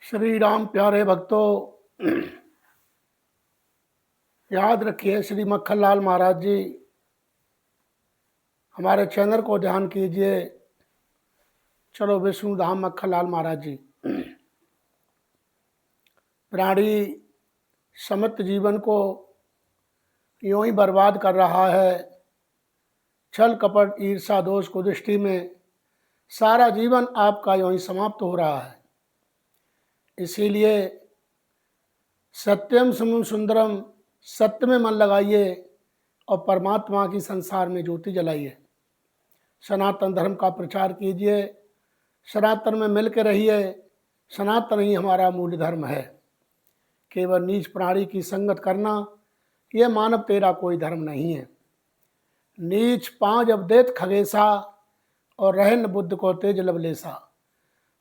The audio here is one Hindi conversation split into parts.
श्री राम प्यारे भक्तों, याद रखिए श्री मक्खनलाल महाराज जी हमारे चैनल को ध्यान कीजिए। चलो विष्णु धाम मक्खनलाल महाराज जी। प्राणी समस्त जीवन को यूं ही बर्बाद कर रहा है। छल कपट ईर्षा दोष को दृष्टि में सारा जीवन आपका यूं ही समाप्त हो रहा है। इसीलिए सत्यम सुमम सुंदरम, सत्य में मन लगाइए और परमात्मा की संसार में ज्योति जलाइए। सनातन धर्म का प्रचार कीजिए, सनातन में मिल के रहिए। सनातन ही हमारा मूल धर्म है। केवल नीच प्राणी की संगत करना यह मानव तेरा कोई धर्म नहीं है। नीच पांच अवदेत खगेसा और रहन बुद्ध को तेज लवलेसा।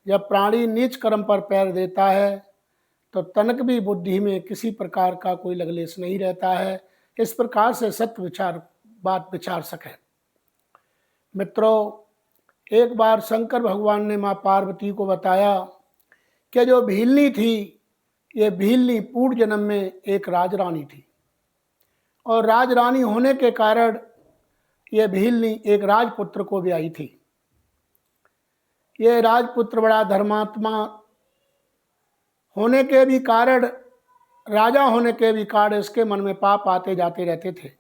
जब प्राणी नीच कर्म पर पैर देता है तो तनक भी बुद्धि में किसी प्रकार का कोई लवलेश नहीं रहता है। इस प्रकार से सत्य विचार बात विचार सके। मित्रों, एक बार शंकर भगवान ने माँ पार्वती को बताया कि जो भीलनी थी, ये भीलनी पूर्व जन्म में एक राजरानी थी और राजरानी होने के कारण ये भीलनी एक राजपुत्र को भी आई थी। ये राजपुत्र बड़ा धर्मात्मा होने के भी कारण, राजा होने के भी कारण इसके मन में पाप आते जाते रहते थे।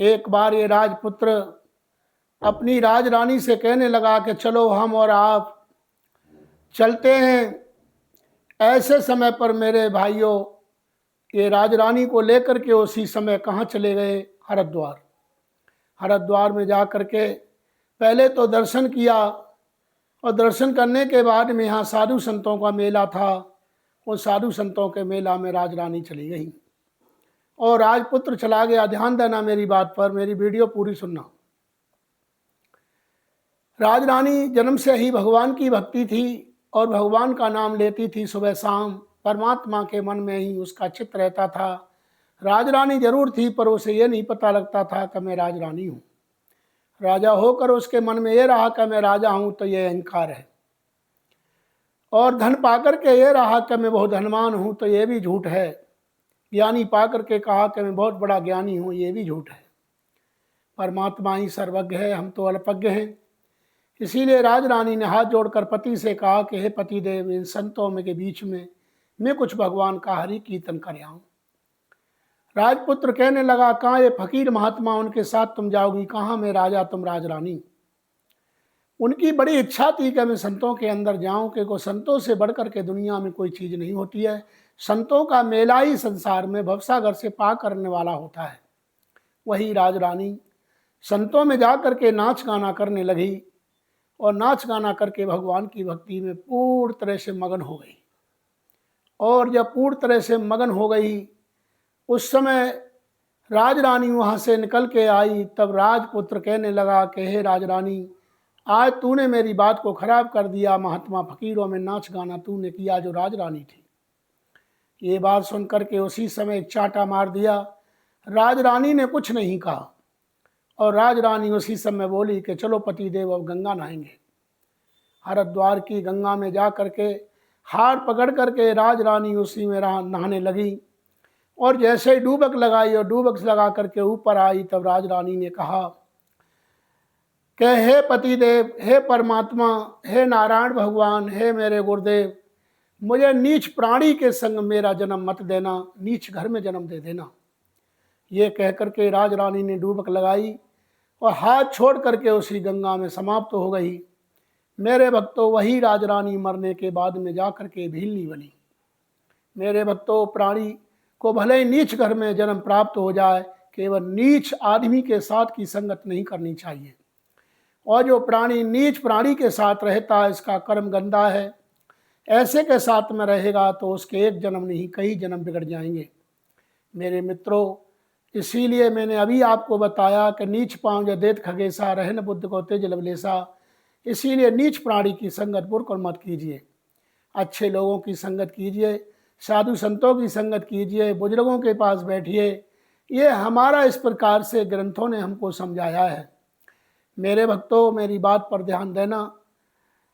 एक बार ये राजपुत्र अपनी राजरानी से कहने लगा कि चलो हम और आप चलते हैं। ऐसे समय पर मेरे भाइयों ये राजरानी को लेकर के उसी समय कहाँ चले गए? हरिद्वार। हरिद्वार में जा कर के पहले तो दर्शन किया और दर्शन करने के बाद में यहाँ साधु संतों का मेला था। उस साधु संतों के मेला में राजरानी चली गई और राजपुत्र चला गया। ध्यान देना मेरी बात पर, मेरी वीडियो पूरी सुनना। राजरानी जन्म से ही भगवान की भक्ति थी और भगवान का नाम लेती थी सुबह शाम। परमात्मा के मन में ही उसका चित्त रहता था। राजरानी जरूर थी पर उसे ये नहीं पता लगता था कि मैं राजरानी हूँ। राजा होकर उसके मन में ये रहा कि मैं राजा हूँ, तो ये अहंकार है। और धन पाकर के ये रहा कि मैं बहुत धनवान हूँ, तो ये भी झूठ है। ज्ञानी पाकर के कहा कि मैं बहुत बड़ा ज्ञानी हूँ, ये भी झूठ है। परमात्मा ही सर्वज्ञ है, हम तो अल्पज्ञ हैं। इसीलिए राजरानी ने हाथ जोड़कर पति से कहा कि हे पतिदेव, इन संतों में के बीच में मैं कुछ भगवान का हरि कीर्तन कर आऊँ। राजपुत्र कहने लगा, कहाँ ये फकीर महात्मा, उनके साथ तुम जाओगी? कहाँ मैं राजा तुम राजरानी? उनकी बड़ी इच्छा थी कि मैं संतों के अंदर जाऊं, क्योंकि संतों से बढ़कर के दुनिया में कोई चीज़ नहीं होती है। संतों का मेला ही संसार में भवसागर से पार करने वाला होता है। वही राजरानी संतों में जा कर के नाच गाना करने लगी और नाच गाना करके भगवान की भक्ति में पूर्ण तरह से मगन हो गई। और जब पूर्ण तरह से मगन हो गई, उस समय राजरानी वहाँ से निकल के आई। तब राजपुत्र कहने लगा कि हे राजरानी, आज तूने मेरी बात को खराब कर दिया। महात्मा फकीरों में नाच गाना तूने किया जो राजरानी थी। ये बात सुन करके उसी समय एक चांटा मार दिया। राजरानी ने कुछ नहीं कहा और राजरानी उसी समय बोली कि चलो पतिदेव अब गंगा नहाएंगे। हरिद्वार की गंगा में जा करके हाथ पकड़ करके राजरानी उसी में नहाने लगी और जैसे ही डूबक लगाई और डूबक लगा करके ऊपर आई, तब राजरानी ने कहा कि हे पतिदेव, हे परमात्मा, हे नारायण भगवान, हे मेरे गुरुदेव, मुझे नीच प्राणी के संग मेरा जन्म मत देना, नीच घर में जन्म दे देना। ये कह करके राजरानी ने डूबक लगाई और हाथ छोड़ करके उसी गंगा में समाप्त हो गई। मेरे भक्तों, वही राजरानी मरने के बाद में जा करके भीलनी बनी। मेरे भक्तों, प्राणी को भले ही नीच घर में जन्म प्राप्त हो जाए, केवल नीच आदमी के साथ की संगत नहीं करनी चाहिए। और जो प्राणी नीच प्राणी के साथ रहता है, इसका कर्म गंदा है। ऐसे के साथ में रहेगा तो उसके एक जन्म नहीं कई जन्म बिगड़ जाएंगे। मेरे मित्रों, इसीलिए मैंने अभी आपको बताया कि नीच पाँव देत खगेसा, रहन बुद्ध को तेज लवलेसा। इसीलिए नीच प्राणी की संगत बिल्कुल मत कीजिए। अच्छे लोगों की संगत कीजिए, साधु संतों की संगत कीजिए, बुजुर्गों के पास बैठिए। ये हमारा इस प्रकार से ग्रंथों ने हमको समझाया है। मेरे भक्तों, मेरी बात पर ध्यान देना।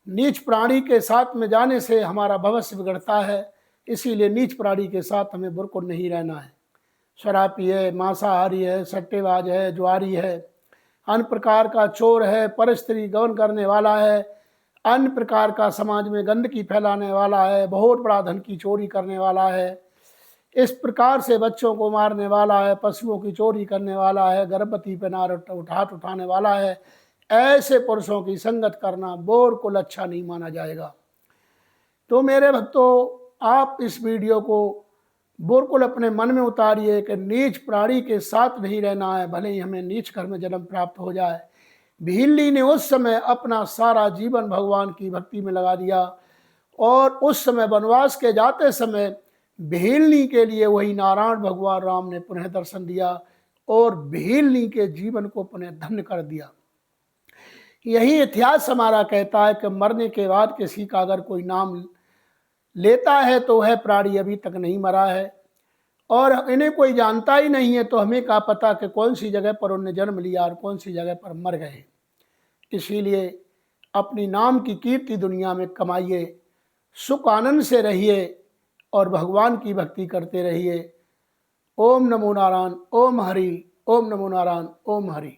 नीच प्राणी के साथ में जाने से हमारा भविष्य बिगड़ता है, इसीलिए नीच प्राणी के साथ हमें बिल्कुल नहीं रहना है। शराबी है, मांसाहारी है, सट्टेबाज है, जुआरी है, अन्य प्रकार का चोर है, परस्त्री गमन करने वाला है, अन्य प्रकार का समाज में गंदगी फैलाने वाला है, बहुत बड़ा धन की चोरी करने वाला है, इस प्रकार से बच्चों को मारने वाला है, पशुओं की चोरी करने वाला है, गर्भवती पे नार हाथ उठाने वाला है, ऐसे पुरुषों की संगत करना बिल्कुल अच्छा नहीं माना जाएगा। तो मेरे भक्तों, आप इस वीडियो को बिल्कुल अपने मन में उतारिए कि नीच प्राणी के साथ नहीं रहना है, भले ही हमें नीच घर में जन्म प्राप्त हो जाए। भीलनी ने उस समय अपना सारा जीवन भगवान की भक्ति में लगा दिया और उस समय वनवास के जाते समय भीलनी के लिए वही नारायण भगवान राम ने पुनः दर्शन दिया और भीलनी के जीवन को पुनः धन्य कर दिया। यही इतिहास हमारा कहता है कि मरने के बाद किसी का अगर कोई नाम लेता है तो वह प्राणी अभी तक नहीं मरा है और इन्हें कोई जानता ही नहीं है, तो हमें क्या पता कि कौन सी जगह पर उन्हें जन्म लिया और कौन सी जगह पर मर गए। इसीलिए अपनी नाम की कीर्ति दुनिया में कमाइए, सुख आनंद से रहिए और भगवान की भक्ति करते रहिए। ओम नमो नारायण, ओम हरि, ओम नमो नारायण, ओम हरि।